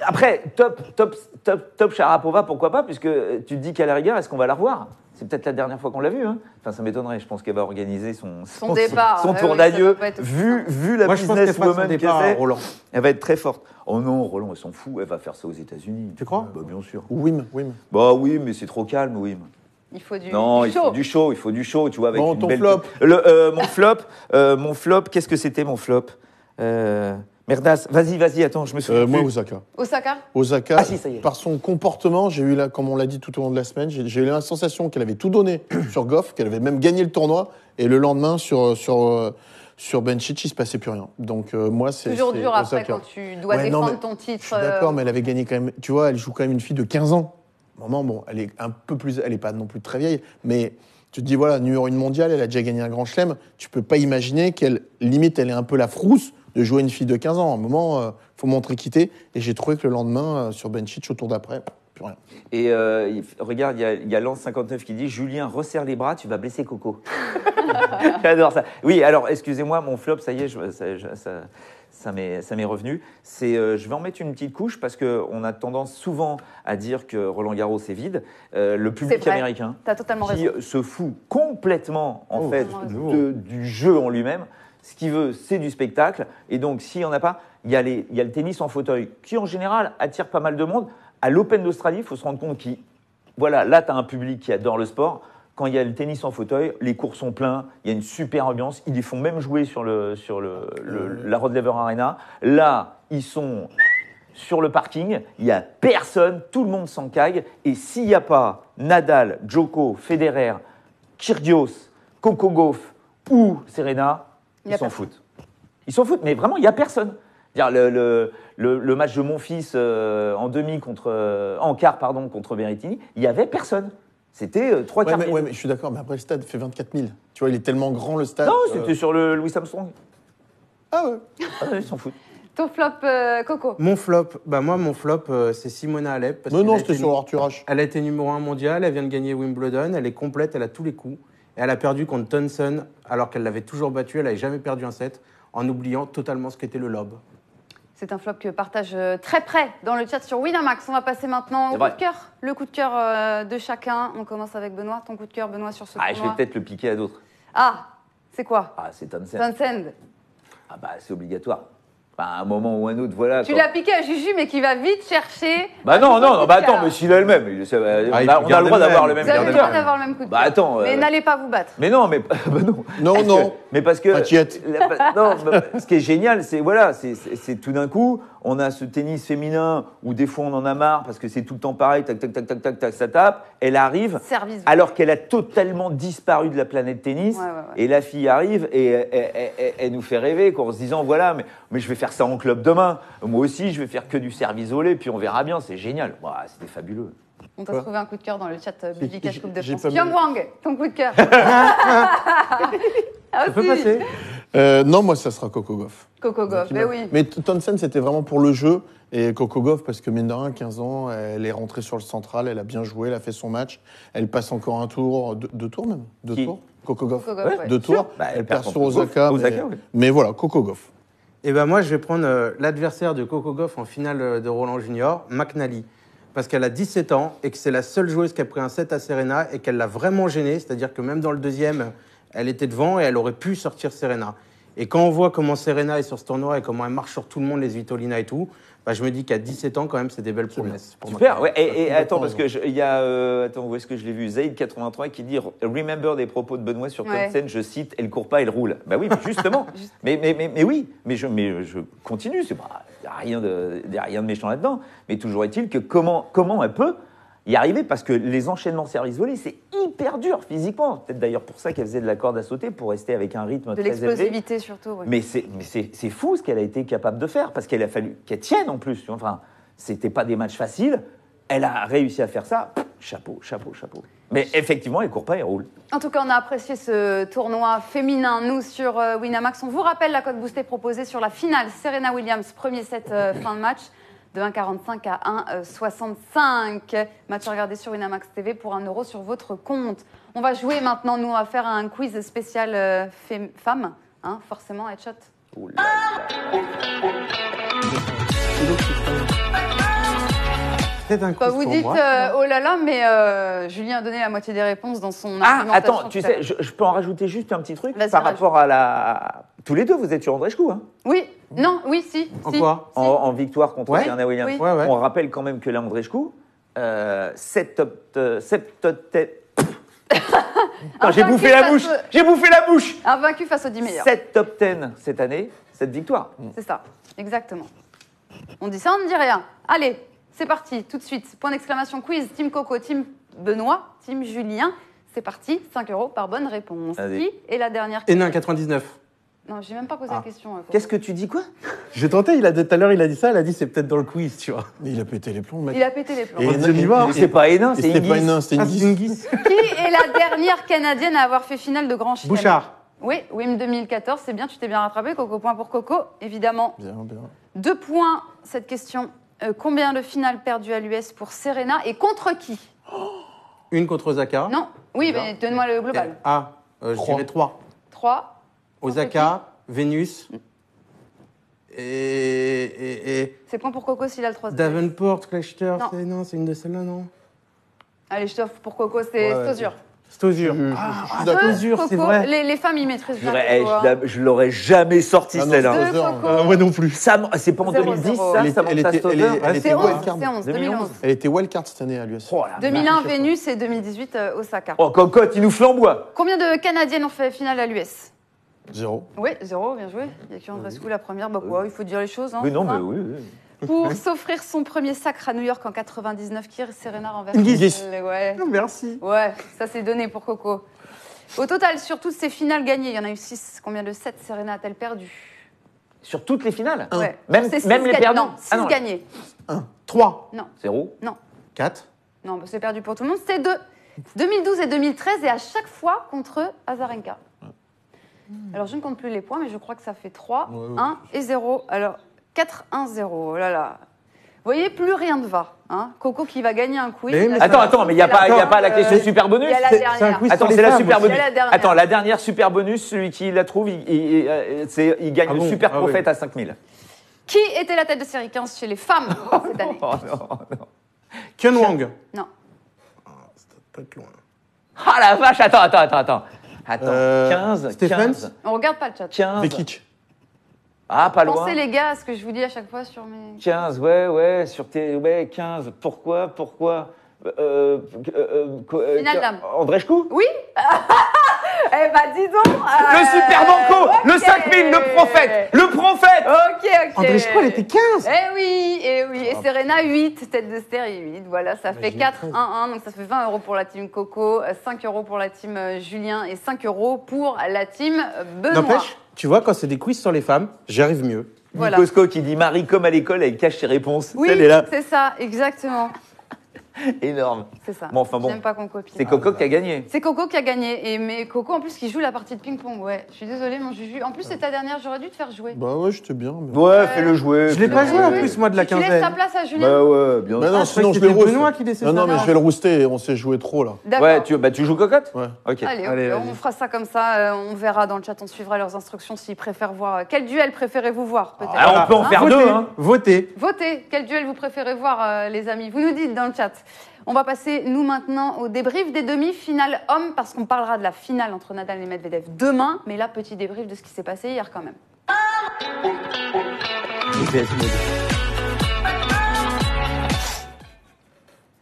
Après, top Sharapova, pourquoi pas, puisque tu te dis qu'à la rigueur, est-ce qu'on va la revoir? C'est peut-être la dernière fois qu'on l'a vue. Hein. Enfin, ça m'étonnerait. Je pense qu'elle va organiser son départ. son Ouais, tour oui, ça d'adieu. va pas être- Vu la Moi, je pense qu'elle fera son businesswoman qu'elle départ à c'est, Roland. elle va être très forte. Oh non, Roland, elle s'en fout. Elle va faire ça aux États-Unis. Tu crois? Bah, bien sûr. Wim. Bah oui, mais c'est trop calme, oui. Il faut du, Non, du il chaud. faut du chaud, il faut du chaud, tu vois, avec Bon, une ton belle... flop. Mon flop, qu'est-ce que c'était mon flop Merdas, vas-y, attends, je me souviens Moi, plus. Osaka. Osaka Osaka, Ah si, ça y est. par son comportement, j'ai eu là, comme on l'a dit tout au long de la semaine, j'ai eu la sensation qu'elle avait tout donné sur Goff, qu'elle avait même gagné le tournoi, et le lendemain sur Benčić, il se passait plus rien. Donc moi, c'est Toujours c'est dur après Osaka. quand tu dois Ouais, non, défendre mais ton titre. Je suis d'accord, mais elle avait gagné quand même. Tu vois, elle joue quand même une fille de 15 ans. Moment, bon, elle est un peu plus, elle est pas non plus très vieille, mais tu te dis voilà, numéro 1 mondiale, elle a déjà gagné un grand chelem. Tu peux pas imaginer qu'elle limite, elle est un peu la frousse de jouer une fille de 15 ans. À un moment, faut montrer quitter. Et j'ai trouvé que le lendemain, sur Benčić, au tour d'après, plus rien. Et regarde, il y a Lance 59 qui dit « Julien, resserre les bras, tu vas blesser Coco. » J'adore ça. Oui, alors, excusez-moi, mon flop, ça y est, ça m'est revenu. Je vais en mettre une petite couche parce qu'on a tendance souvent à dire que Roland-Garros est vide. Le public C'est vrai. américain T'as totalement qui raison. se fout complètement, en fait, totalement du jeu en lui-même. Ce qu'il veut, c'est du spectacle. Et donc, s'il n'y en a pas, il y a le tennis en fauteuil qui, en général, attire pas mal de monde. À l'Open d'Australie, il faut se rendre compte voilà, là, tu as un public qui adore le sport. Quand il y a le tennis en fauteuil, les cours sont pleins, il y a une super ambiance. Ils les font même jouer sur la Rod Laver Arena. Là, ils sont sur le parking, il n'y a personne, tout le monde s'encaille. Et s'il n'y a pas Nadal, Djoko, Federer, Kyrgios, Coco Gauff ou Serena, ils s'en foutent. Ils s'en foutent, mais vraiment, il n'y a personne. Le match de mon fils en quart contre Berrettini, il n'y avait personne. C'était 3 quarts. Ouais, mais je suis d'accord, mais après le stade fait 24 000. Tu vois, il est tellement grand le stade. Non, c'était sur le Louis Armstrong. Ah ouais. Ah, ils s'en foutent. Ton flop, Coco. Mon flop, mon flop, c'est Simona Alep. Parce Mais qu'elle non, a c'était été sur Arthur Ashe. Elle a été numéro 1 mondial, elle vient de gagner Wimbledon, elle est complète, elle a tous les coups. Et elle a perdu contre Thompson, alors qu'elle l'avait toujours battue, elle n'avait jamais perdu un set, en oubliant totalement ce qu'était le lob. C'est un flop que partage très près dans le chat sur Winamax. On va passer maintenant au coup de cœur. Le coup de cœur de chacun. On commence avec Benoît. Ton coup de cœur, Benoît, sur ce Je vais tournoi. peut-être le piquer à d'autres. Ah, c'est quoi Ah, c'est Townsend. Townsend. Ah bah, c'est obligatoire. À un moment ou un autre, voilà. Tu l'as piqué à Juju, mais qui va vite chercher. Bah non, attends, mais s'il a le même, on a le droit d'avoir le même. Vous avez le droit d'avoir le même coup de cœur. Bah attends. Mais n'allez pas vous battre. Mais non, mais bah non. Non. Mais parce que. T'inquiète. Non, ce qui est génial, c'est tout d'un coup, on a ce tennis féminin où des fois on en a marre parce que c'est tout le temps pareil, tac, tac, tac, tac, tac, tac, ça tape. Elle arrive, Service. alors qu'elle a totalement disparu de la planète tennis. Ouais. Et la fille arrive et elle nous fait rêver, quoi, en se disant voilà, mais je vais faire ça en club demain. Moi aussi, je vais faire que du service volé, puis on verra bien. C'est génial. C'était fabuleux. On t'a trouvé un coup de cœur dans le chat Biblicache Coupe de j'ai France. pas Pyong mis- Wang, ton coup de cœur. Ah, Ça peut si. passer. Non, moi, ça sera Coco Gauff. Coco Gauff, mais oui. Mais Townsend, c'était vraiment pour le jeu. Et Coco Gauff, parce que mine de rien, 15 ans, elle est rentrée sur le central, elle a bien joué, elle a fait son match. Elle passe encore un tour, deux tours même. Deux Qui tours. Coco Gauff. Coco Gauff, ouais. Deux tours. Bah, elle perd sur contre Osaka. Osaka, oui. Mais voilà, Coco Gauff. Et moi, je vais prendre l'adversaire de Coco Gauff en finale de Roland Junior, McNally. Parce qu'elle a 17 ans et que c'est la seule joueuse qui a pris un set à Serena et qu'elle l'a vraiment gênée. C'est-à-dire que même dans le deuxième, elle était devant et elle aurait pu sortir Serena. Et quand on voit comment Serena est sur ce tournoi et comment elle marche sur tout le monde, les Svitolina et tout, je me dis qu'à 17 ans, quand même, c'est des belles promesses. pour Super, McNally. ouais. Et attends, complètement parce que il y a, attends, où est-ce que je l'ai vu, Zaid83 qui dit remember des propos de Benoît sur Ouais. Townsend, je cite, elle court pas, elle roule. Bah oui, mais justement. mais oui, mais je continue. Il y a rien de méchant là-dedans. Mais toujours est-il que comment elle peut y arriver, parce que les enchaînements service-volée, c'est hyper dur physiquement. Peut-être d'ailleurs pour ça qu'elle faisait de la corde à sauter, pour rester avec un rythme De très élevé. l'explosivité surtout. Ouais. Mais c'est fou ce qu'elle a été capable de faire, parce qu'il a fallu qu'elle tienne en plus. Enfin, c'était pas des matchs faciles. Elle a réussi à faire ça. Chapeau. Mais effectivement, elle court pas, elle roule. En tout cas, on a apprécié ce tournoi féminin. Nous, sur Winamax, on vous rappelle la cote boostée proposée sur la finale. Serena Williams, premier set, fin de match, de 1,45 à 1,65. Match à regarder sur Winamax TV pour 1 € sur votre compte. On va jouer maintenant. Nous, on va faire un quiz spécial femmes. Hein, forcément, headshot. Oh là là. C'est un coup Bah, vous pour dites moi. oh là là, mais Julien a donné la moitié des réponses dans son Ah, argumentation attends, tu tout à sais, l'heure. je peux en rajouter juste un petit truc Vas-y, par rajoute. rapport à la. Tous les deux, vous êtes sur Andreescu, hein, Oui, non, oui, si. En si, quoi si. en victoire contre Ouais. Serena Williams. Oui. Ouais. On rappelle quand même que là, Andreescu, 7 top Non, j'ai vaincu bouffé la face bouche. au- J'ai bouffé la bouche. Un vaincu face aux 10 meilleurs. 7 top 10 cette année, 7 victoires. C'est ça, exactement. On dit ça, on ne dit rien. Allez, c'est parti, tout de suite. Point d'exclamation quiz, Team Coco, Team Benoît, Team Julien. C'est parti, 5 € par bonne réponse. Vas-y. Qui est la dernière Hénin 99. Non, j'ai même pas posé la question. Coco. Qu'est-ce que tu dis quoi? J'ai tenté, tout à l'heure, il a dit ça, il a dit c'est peut-être dans le quiz, tu vois. Mais il a pété les plombs, le mec. Il a pété les plombs. Et- On y va. C'est pas Hénin, Et c'est c'était pas Hingis. une nain, c'était une Ah, c'est guise. une guise. Qui est la dernière Canadienne à avoir fait finale de Grand Chelem? Bouchard. Oui, WIM 2014, c'est bien, tu t'es bien rattrapé. Coco, point pour Coco, évidemment. Bien, bien. 2 points, cette question. Combien de finales perdues à l'US pour Serena et contre qui? Une contre Osaka. Non, oui, mais donne-moi le global. Ah, je Trois. dirais 3. 3. Osaka, Vénus et C'est point pour Coco s'il a le 3. Davenport, Clechter. Non. C'est une de celles-là, non? Allez, je t'offre pour Coco, c'est Ouais, Stosur. Stosur. Je suis d'accord. Stosur, c'est Coco, vrai. les femmes, ils maîtrisent bien. J'aurais- Coco, hein. je l'aurais jamais sorti Ah non, celle-là. c'est Deux Stosur. Coco. Moi non plus. C'est pas en 0-0. 2010 ça, Elle était- Samantha elle était- Stoddard elle C'est était 11, wildcard. c'est 11, 2011. Elle était wildcard cette année à l'US. Oh la 2001 vache. Vénus et 2018 Osaka. Oh, cocotte, il nous flamboie. Combien de Canadiennes ont fait finale à l'US? 0. Oui, 0, bien joué. Il y a qui Andrescu la première. Bah quoi, il faut dire les choses. Hein, Mais non, c'est ça. mais oui. Pour s'offrir son premier sacre à New York en 99, qui Serena renverse. Hingis. Ouais. Merci. Ouais, ça c'est donné pour Coco. Au total, sur toutes ces finales gagnées, il y en a eu 6. Combien de 7 Serena a-t-elle perdu? Sur toutes les finales. Ouais. Même, C'est six même les gagnés. perdus. Non, 6 Ah non, gagnés. 3. 0. 4. Non, bah, c'est perdu pour tout le monde. C'est 2. 2012 et 2013, et à chaque fois contre Azarenka. Alors, je ne compte plus les points, mais je crois que ça fait 3, Ouais, ouais. 1 et 0. Alors, 4, 1, 0. Oh là là. Vous voyez, plus rien ne va. Hein. Coco qui va gagner un quiz. Mais oui, mais Attends, mais il n'y a, pas la question super bonus. Il y a la C'est un dernière. quiz Attends, sur les c'est la femmes super aussi. bonus. Il y a la dernière. Attends, la dernière super bonus, celui qui la trouve, il gagne Ah le bon super Ah prophète oui. à 5000. Qui était la tête de série 15 chez les femmes cette année? Oh non. Ken Wang. Non. Peut-être loin. Ah la vache, attends. Attends, 15, Stephens 15, On regarde pas le chat. 15. Vekic. Ah, pas loin. Pensez les gars à ce que je vous dis à chaque fois sur mes... 15, ouais, sur tes... Ouais, 15. Pourquoi Finale dame. André Chkou. Oui. Eh bah dis donc. Le super banco, ok. le 5000, le prophète. Ok. André Chkou, elle était 15. Eh oui. Et Serena 8, tête de série 8. Voilà, ça fait j'ai 4, 13. 1, 1. Donc ça fait 20 € pour la team Coco, 5 € pour la team Julien et 5 € pour la team Benoît. N'empêche, tu vois, quand c'est des quiz sur les femmes, j'y arrive mieux. Voilà. Cosco qui dit Marie comme à l'école, elle cache ses réponses. Oui, Elle est là. c'est ça, exactement. Énorme. C'est ça. Bon, enfin bon. J'aime pas qu'on copie. C'est Coco qui a gagné. C'est Coco qui a gagné. Et mais Coco, en plus, qui joue la partie de ping-pong. Ouais, je suis désolée, mon Juju. En plus, c'est ta dernière, j'aurais dû te faire jouer. Bah ouais, j'étais bien. Mais... Ouais, fais-le jouer. Je l'ai pas joué en Oui. plus, moi, de la Tu laisses quinzaine. ta place à Julien. Bah ouais, bien Bah sûr. non, je sinon croyais je que vais le c'était roast. Benoît qui laissait Non, ça. non, mais je vais le rooster, on s'est joué trop là. D'accord. Ouais, tu joues cocotte. Ouais. Ok. Allez, Allez, ok, vas-y. on fera ça comme ça. On verra dans le chat, on suivra leurs instructions s'ils préfèrent voir. Quel duel préférez-vous voir, peut-être? Alors, on peut en Hein? faire Votez, deux, hein. Votez. Votez. Quel duel vous préférez voir, les amis? Vous nous dites dans le chat. On va passer, nous, maintenant, au débrief des demi-finales hommes, parce qu'on parlera de la finale entre Nadal et Medvedev demain. Mais là, petit débrief de ce qui s'est passé hier, quand même.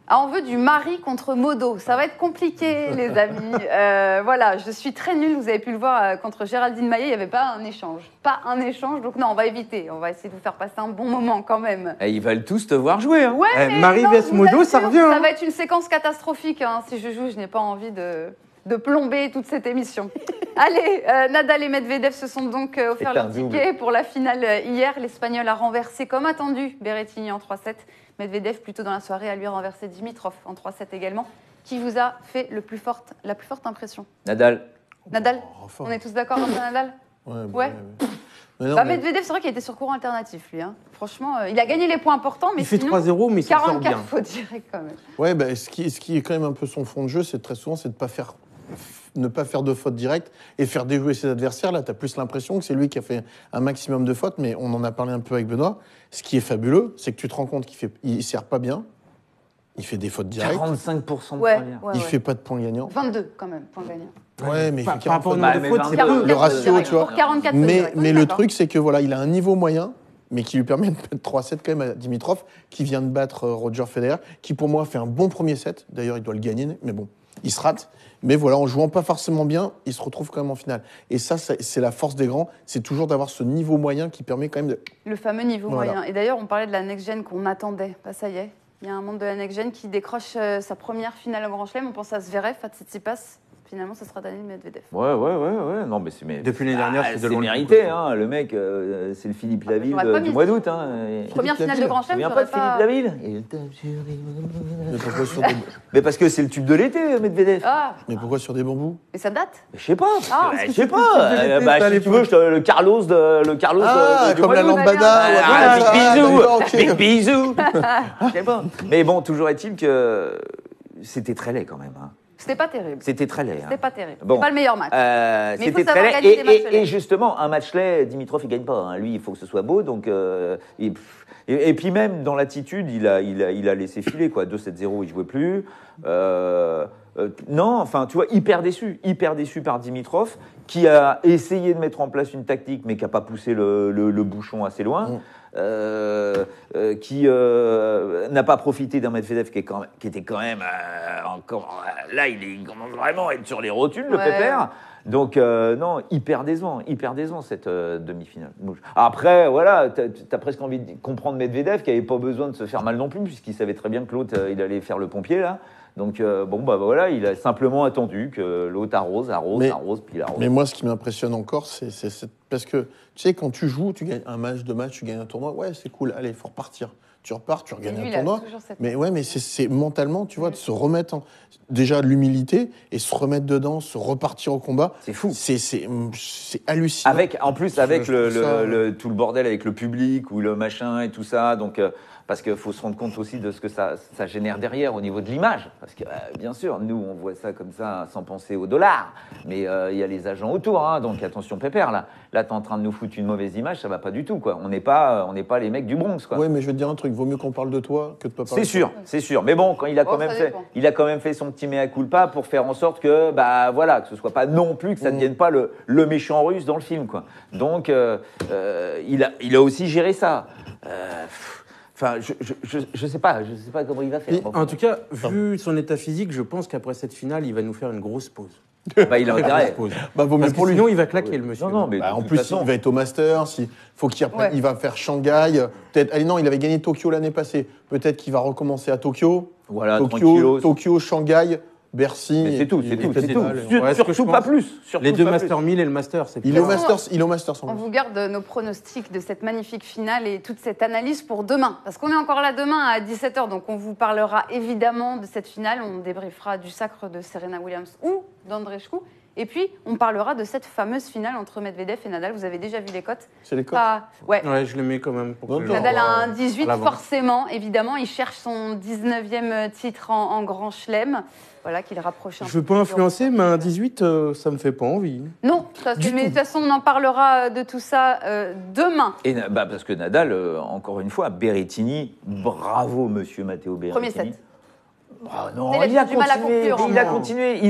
Ah, on veut du mari contre Modo. Ça va être compliqué, les amis. Voilà, je suis très nulle. Vous avez pu le voir contre Géraldine Maillet. Il n'y avait pas un échange. Pas un échange. Donc non, on va éviter. On va essayer de vous faire passer un bon moment quand même. Eh, ils veulent tous te voir jouer. Hein. Ouais, Eh, mais Marie non, vs je vous Modo, ça assure, revient, Ça hein. va être une séquence catastrophique. Hein. Si je joue, je n'ai pas envie de plomber toute cette émission. Allez, Nadal et Medvedev se sont donc offert C'est un leur double. ticket pour la finale hier. L'Espagnol a renversé, comme attendu, Berrettini en 3-7. Medvedev, plutôt dans la soirée, a lui renversé Dimitrov en 3-7 également. Qui vous a fait la plus forte impression? Nadal. Nadal? Oh, fort. On est tous d'accord avec Nadal? Ouais. Ouais. Mais non, Bah, mais- Medvedev, c'est vrai qu'il était sur courant alternatif, lui. Hein. Franchement, il a gagné les points importants, mais Il fait sinon, 3-0, mais il s'en sort 44 bien. fautes directes quand même. Ouais, bah, ce qui est quand même un peu son fond de jeu, c'est très souvent, c'est de ne pas faire de fautes directes et faire déjouer ses adversaires. Là, tu as plus l'impression que c'est lui qui a fait un maximum de fautes, mais on en a parlé un peu avec Benoît. Ce qui est fabuleux, c'est que tu te rends compte qu'il sert pas bien, il fait des fautes directes, 45% de Ouais, points. ouais, il ouais. fait pas de points gagnants. 22 quand même, point gagnant. Ouais, mais il fait Par rapport au 40 nombre Bah, de mais fautes, 22, c'est 44 peu. le ratio, direct, tu vois. Pour 44 Mais, direct, on est mais le d'accord. truc, c'est que voilà, il a un niveau moyen, mais qui lui permet de mettre 3-7 quand même à Dimitrov, qui vient de battre Roger Federer, qui pour moi fait un bon premier set. D'ailleurs, il doit le gagner, mais bon. il se rate. Mais voilà, en jouant pas forcément bien, il se retrouve quand même en finale. Et ça, c'est la force des grands, c'est toujours d'avoir ce niveau moyen qui permet quand même de... Le fameux niveau Voilà. moyen. Et d'ailleurs, on parlait de la next-gen qu'on attendait. Bah, ça y est, il y a un membre de la next-gen qui décroche sa première finale au Grand Chelem. On pense à Zverev, à Tsitsipas. Finalement, ce sera Daniil Medvedev. Ouais. Non, mais c'est Depuis l'année dernière, c'est de c'est loin le mérité, plus hein. Le mec, c'est le Philippe Laville j'aurais pas du mis mois ça. d'août. Hein. Première finale de Grand Tu te Chelem, souviens pas j'aurais de Philippe Laville Il tape sur des- Mais pourquoi sur des, Mais parce que c'est le tube de l'été, Medvedev. Ah, mais pourquoi sur des bambous? mais ça date. Mais je sais pas. Ah, Je parce que sais c'est pas. le tube de l'été, ça, Si tu veux, le Carlos du Comme mois la d'août. lambada. Ah, ouais, Ah, voilà, big bisous, d'accord, ok. big bisous. Je sais pas. Mais bon, toujours est-il que c'était très laid quand même. Hein. C'était pas terrible. C'était très laid. C'était Hein. pas terrible. Bon. C'est pas le meilleur match. Mais il faut C'était savoir très gagner des matchs laid. laids. Et justement, un match laid, Dimitrov, il gagne pas. Hein. Lui, il faut que ce soit beau. Donc, et puis même dans l'attitude, il a laissé filer. 2-7-0, il jouait plus. Non, enfin, tu vois, hyper déçu par Dimitrov, qui a essayé de mettre en place une tactique, mais qui n'a pas poussé le bouchon assez loin. Qui n'a pas profité d'un Medvedev qui était quand même encore... là, il commence vraiment à être sur les rotules, le Ouais. pépère. Donc, non, hyper décevant cette demi-finale. Après, voilà, t'as presque envie de comprendre Medvedev, qui n'avait pas besoin de se faire mal non plus, puisqu'il savait très bien que l'autre, il allait faire le pompier, là. Donc, voilà, il a simplement attendu que l'autre arrose, puis il arrose. Mais moi, ce qui m'impressionne encore, c'est parce que, tu sais, quand tu joues, tu gagnes un match, 2 matchs, tu gagnes un tournoi, ouais, c'est cool, allez, il faut repartir. Tu repars, tu regagnes Lui, un il a tournoi. toujours cette- Mais ouais, mais c'est mentalement, tu vois, de se remettre déjà de l'humilité et se remettre dedans, se repartir au combat. C'est fou. C'est hallucinant. En plus, Je avec trouve ça- tout le bordel avec le public ou le machin et tout ça, donc parce qu'il faut se rendre compte aussi de ce que ça génère derrière au niveau de l'image. Parce que, bien sûr, nous, on voit ça comme ça sans penser au dollar, mais il y a les agents autour, hein, donc attention pépère, là. Là, t'es en train de nous foutre une mauvaise image, ça va pas du tout, quoi. On n'est pas les mecs du Bronx, quoi. Ouais, mais je vais te dire un truc, vaut mieux qu'on parle de toi que de pas parler. C'est sûr. Mais bon, quand il a Bon, quand même ça fait, dépend. il a quand même fait son petit mea culpa pour faire en sorte que, que ce soit pas non plus, que ça ne devienne pas le méchant russe dans le film, quoi. Donc, il a aussi géré ça. Enfin, je sais pas comment il va faire. Et en tout cas, vu son état physique, je pense qu'après cette finale, il va nous faire une grosse pause. il a Très grosse intérêt. pause. Bah, vaut mieux Parce que pour lui. sinon, il va claquer, le monsieur. Non, mais Bah, de en toute plus, façon, il va être au Masters, faut qu'il reprenne, Ouais. il va faire Shanghai. Peut-être, allez, non, il avait gagné Tokyo l'année passée. Peut-être qu'il va recommencer à Tokyo. voilà, tranquillos. Tokyo, Shanghai, Bercy. Mais c'est tout, et c'est tout. peut-être Bâle. Ouais, ce que je Surtout pas pense. plus. Surtout Les deux pas Master plus. 1000 et le Master, c'est Il est au Façon, Masters en On plus. vous garde nos pronostics de cette magnifique finale et toute cette analyse pour demain. Parce qu'on est encore là demain à 17h, donc on vous parlera évidemment de cette finale. On débriefera du sacre de Serena Williams ou d'Andreescu. Et puis, on parlera de cette fameuse finale entre Medvedev et Nadal. Vous avez déjà vu les cotes. C'est les cotes. Ouais. Ouais, je le mets quand même. Pour que Non, les non. gens Nadal a voient, un 18, à l'avance. forcément, évidemment. Il cherche son 19e titre en Grand Chelem. Voilà, qu'il rapproche un Je peu. veux pas plus influencer, mais un 18, ça me fait pas envie. Non, ça, Du mais de tout. toute façon, on en parlera de tout ça demain. Et parce que Nadal, encore une fois, Berrettini, bravo Monsieur Matteo Berrettini. Premier set. Ah non, Il a il a du mal à continué. conclure, Il a hein. continué.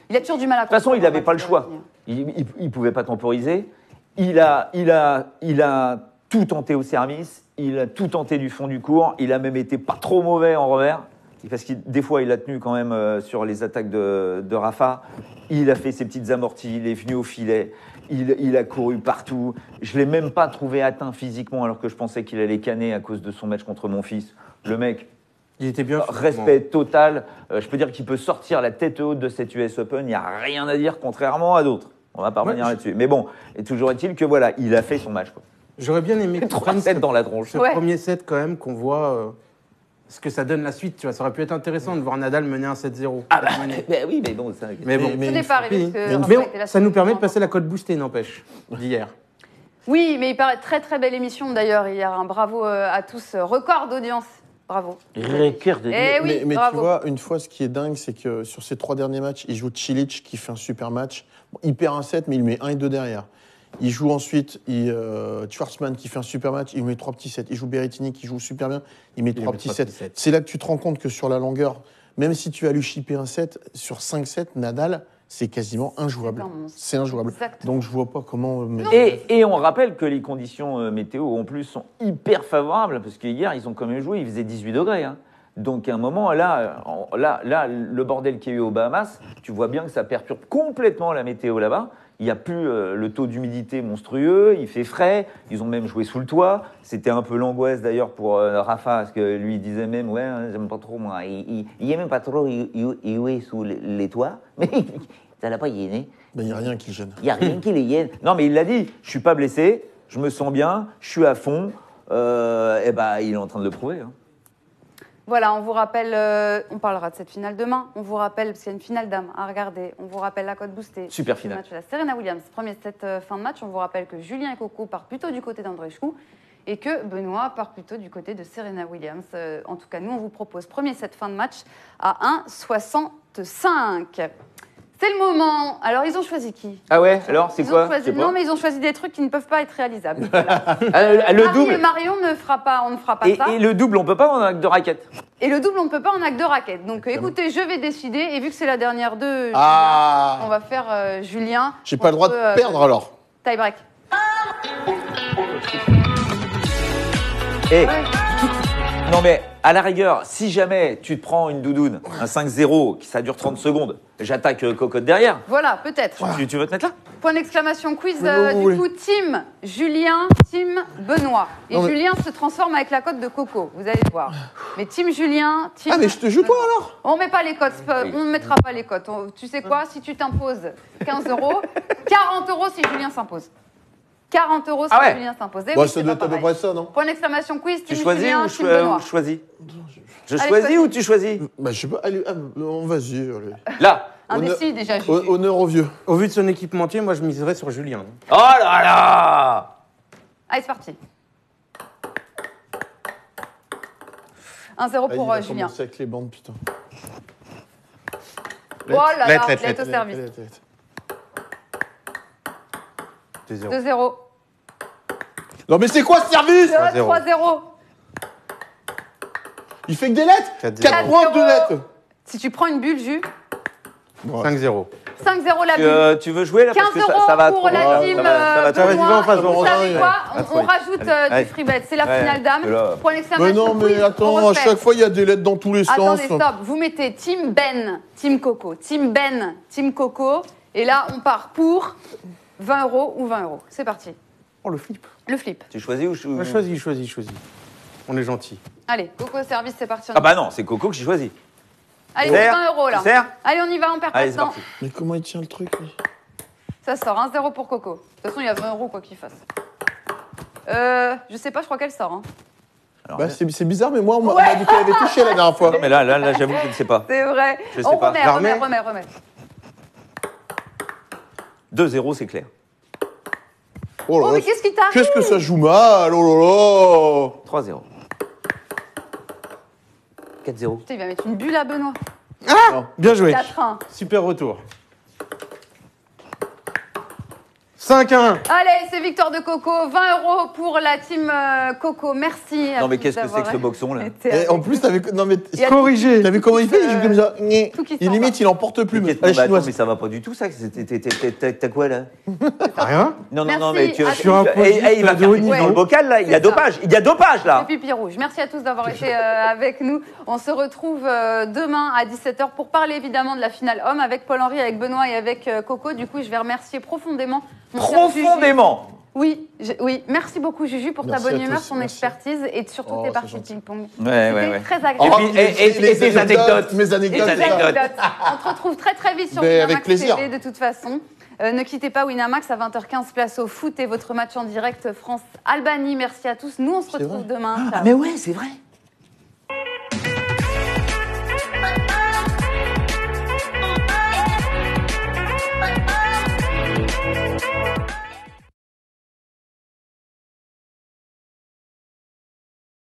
Il a toujours du mal à De toute façon, il n'avait pas le choix. Martin. Il pouvait pas temporiser. Il a tout tenté au service. Il a tout tenté du fond du court. Il a même été pas trop mauvais en revers. Parce que des fois, il a tenu quand même sur les attaques de Rafa. Il a fait ses petites amorties. Il est venu au filet. Il a couru partout. Je l'ai même pas trouvé atteint physiquement alors que je pensais qu'il allait canner à cause de son match contre mon fils. Le mec, Il était bien. respect total. Je peux dire qu'il peut sortir la tête haute de cette US Open. Il n'y a rien à dire, contrairement à d'autres. On va pas revenir là-dessus. Mais bon, et toujours est-il que voilà, il a fait son match. Quoi. J'aurais bien aimé qu'ils 3 prennent sets dans la tronche. ce Ouais. premier set quand même, qu'on voit ce que ça donne la suite. Tu vois, ça aurait pu être intéressant de voir Nadal mener un 7-0. Ah bah, oui, mais bon, ça. Mais bon. Ce n'est pas arrivé. parce que Mais Rafa était là ça nous sur permet le de passer la cote boostée, n'empêche, d'hier. Oui, mais il paraît très très belle émission d'ailleurs hier. Un bravo à tous. Record d'audience. Bravo. Eh oui, mais tu bravo. vois, une fois, ce qui est dingue, c'est que sur ces 3 derniers matchs, il joue Cilic qui fait un super match. Bon, il perd un set, mais il met 1 et 2 derrière. Il joue ensuite Schwartzmann qui fait un super match, il met 3 petits sets. Il joue Berrettini qui joue super bien, il met 3 petits sets. C'est là que tu te rends compte que sur la longueur, même si tu as lui chipper un set, sur 5 sets, Nadal, c'est quasiment injouable. C'est un monstre. C'est injouable. Exactement. Donc je vois pas comment. Et on rappelle que les conditions météo en plus sont hyper favorables parce qu'hier ils ont quand même joué, il faisait 18 degrés. Hein. Donc à un moment, là, le bordel qu'il y a eu aux Bahamas, tu vois bien que ça perturbe complètement la météo là-bas. Il n'y a plus le taux d'humidité monstrueux, il fait frais, ils ont même joué sous le toit. C'était un peu l'angoisse d'ailleurs pour Rafa, parce que lui il disait même, ouais, j'aime pas trop moi, il aime pas trop jouer sous les toits, mais ça l'a pas gêné. Il n'y a rien qui gêne. Il n'y a rien qui les gêne. Non mais il l'a dit, je suis pas blessé, je me sens bien, je suis à fond, et ben il est en train de le prouver. Hein. Voilà, on vous rappelle, on parlera de cette finale demain. On vous rappelle, parce qu'il y a une finale dames à regarder, on vous rappelle la cote boostée. Super Le finale. match de la Serena Williams, premier set fin de match. On vous rappelle que Julien et Coco partent plutôt du côté d'Andreescu et que Benoît part plutôt du côté de Serena Williams. En tout cas, nous, on vous propose premier set fin de match à 1,65. C'est le moment. Alors, ils ont choisi qui? Ah ouais, alors c'est Ils ont quoi? choisi- Je sais pas. Non, mais ils ont choisi des trucs qui ne peuvent pas être réalisables. Voilà. Le Marie double. et Marion ne fera pas, on ne fera pas ça. Et le double, on peut pas en acte de raquette. Et le double, on ne peut pas en acte de raquette. Donc écoutez, je vais décider. Et vu que c'est la dernière de Julien, Ah. on va faire Julien. J'ai pas le droit de contre, perdre alors. Tie break. Et non mais à la rigueur, si jamais tu te prends une doudoune, un 5-0, qui ça dure 30 secondes, j'attaque Cocotte derrière. Voilà, peut-être. Tu veux te mettre là? Point d'exclamation quiz. Mais non, Du oui. coup, team Julien, team Benoît. Et Non, mais- Julien se transforme avec la cote de Coco. Vous allez voir. Mais team Julien, team. Ah, mais je te joue pas Benoît. alors. On met pas les cotes, on ne mettra pas les cotes. Tu sais quoi? Si tu t'imposes 15 euros, 40 euros si Julien s'impose. 40 euros si Ah ouais. Julien s'impose. Eh Bon, oui, ça c'est doit pas être à peu pareil. près ça, non? Point d'exclamation quiz, Tu team choisis Julien, ou team Benoît. je choisis? Je Allez, choisis choisis. ou tu choisis? Bah, je sais pas. Allez, vas-y. Allez. Là. Indécis déjà, Juju. Honneur aux vieux. Au vu de son équipementier, moi je miserais sur Julien. Oh là là! Allez, c'est parti. 1-0 pour Vas-y, va Julien. commencer avec les bandes, putain. Oh là là, Lettre. lettre au service. 2-0. 2-0. Non, mais c'est quoi ce service? 3-0. 3-0. Il fait que des lettres? 4-0. 4 points, 2 lettres. Si tu prends une bulle, Jus, 5-0. 5-0 la bulle. Tu veux jouer là? 15 Parce que euros ça va pour trop la loin. team Ça va trop vas-y, Benoît. va en face, Et va en vous face. savez quoi? On rajoute Allez. du free bet. C'est la Ouais. finale dame. Là. Point Mais d'exclamation non, mais quiz, on attends, à refait. chaque fois, il y a des lettres dans tous les sens. Attendez, stop. Vous mettez Team Ben, Team Coco. Team Ben, Team Coco. Et là, on part pour 20 euros ou 20 euros. C'est parti. Oh, le flip. Le flip. Tu choisis ou je Moi, choisis. On est gentil. Allez, Coco service, c'est parti. Ah bah non, c'est Coco que j'ai choisi. Allez, Tu c'est sers 20 euros là. Tu sers Allez, on y va, on perd pas Allez, de c'est temps. parti. Mais comment il tient le truc, lui? Ça sort, 1-0 pour Coco. De toute façon, il y a 20 euros quoi qu'il fasse. Je sais pas, je crois qu'elle sort. Hein. Alors, Bah, c'est bizarre, mais moi, on m'a dit qu'elle avait touché la dernière fois. non mais là, j'avoue que je ne sais pas. C'est vrai. Je sais On pas. remet. 2-0, c'est clair. Oh là Oh, là, mais qu'est-ce qui t'arrive? qu'est-ce que ça joue mal, oh là 3-0. 4-0. Putain, il va mettre une bulle à Benoît. Bien joué. 4-1. Super retour. 5-1. Allez, c'est victoire de Coco. 20 euros pour la team Coco. Merci. à Non mais tous qu'est-ce que c'est d'avoir que ce boxon là? été là. avec Et en nous. plus, t'avais. Non, mais. Il y a Corrigé. T'as vu comment il fait? Il joue comme ça. tout qui Il s'en limite, il en porte plus. Mais Non, la bah, attends, chinoise. mais ça va pas du tout ça. T'as quoi là? Rien. Non, Merci. mais tu Ah, Sur un point il va de faire haut pipi niveau. dans le bocal là. Il y a C'est ça. dopage. Il y a dopage là. Le pipi rouge. Merci à tous d'avoir été avec nous. On se retrouve demain à 17h pour parler évidemment de la finale homme avec Paul-Henri, avec Benoît et avec Coco. Du coup, je vais remercier profondément mon cher Juju. Profondément. Oui, oui. Merci beaucoup Juju pour ta Merci bonne à humeur, tous, ton merci. expertise et surtout Oh, tes c'est parties de gentil. ping-pong. Ouais, C'était ouais. très Et agréable. puis, et tes anecdotes. Mes anecdotes. Et tes c'est ça. anecdotes. On te retrouve très très vite sur Mais Winamax avec plaisir. TV de toute façon. Ne quittez pas Winamax à 20h15, place au foot et votre match en direct France-Albanie. Merci à tous. Nous, on se retrouve demain. Ciao. Mais ouais, c'est vrai.